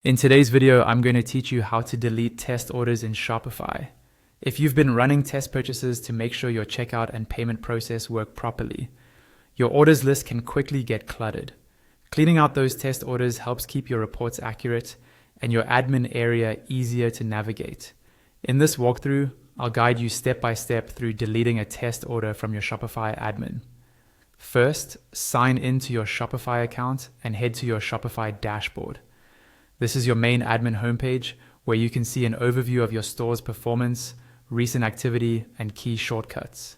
In today's video, I'm going to teach you how to delete test orders in Shopify. If you've been running test purchases to make sure your checkout and payment process work properly, your orders list can quickly get cluttered. Cleaning out those test orders helps keep your reports accurate and your admin area easier to navigate. In this walkthrough, I'll guide you step by step through deleting a test order from your Shopify admin. First, sign into your Shopify account and head to your Shopify dashboard. This is your main admin homepage where you can see an overview of your store's performance, recent activity, and key shortcuts.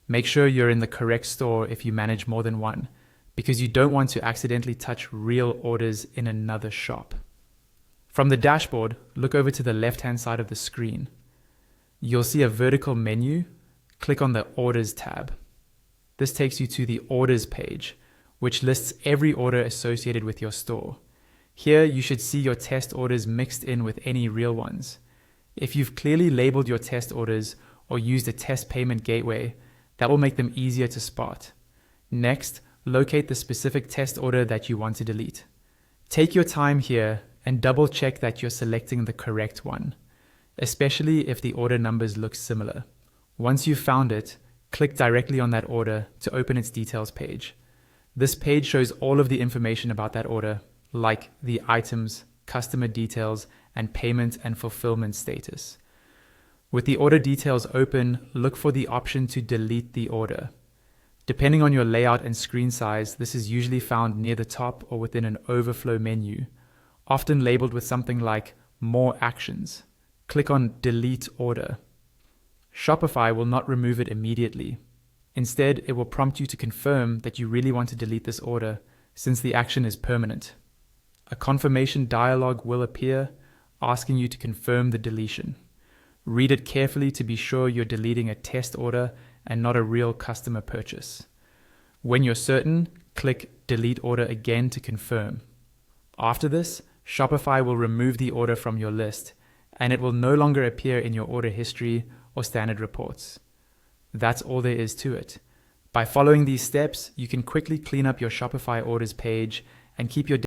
Make sure you're in the correct store if you manage more than one, because you don't want to accidentally touch real orders in another shop. From the dashboard, look over to the left-hand side of the screen. You'll see a vertical menu. Click on the Orders tab. This takes you to the Orders page, which lists every order associated with your store. Here, you should see your test orders mixed in with any real ones. If you've clearly labeled your test orders or used a test payment gateway, that will make them easier to spot. Next, locate the specific test order that you want to delete. Take your time here and double check that you're selecting the correct one, especially if the order numbers look similar. Once you've found it, click directly on that order to open its details page. This page shows all of the information about that order, like the items, customer details, and payment and fulfillment status. With the order details open, look for the option to delete the order. Depending on your layout and screen size, this is usually found near the top or within an overflow menu, often labeled with something like More Actions. Click on Delete Order. Shopify will not remove it immediately. Instead, it will prompt you to confirm that you really want to delete this order, since the action is permanent. A confirmation dialog will appear, asking you to confirm the deletion. Read it carefully to be sure you're deleting a test order and not a real customer purchase. When you're certain, click Delete Order again to confirm. After this, Shopify will remove the order from your list, and it will no longer appear in your order history or standard reports. That's all there is to it. By following these steps, you can quickly clean up your Shopify orders page and keep your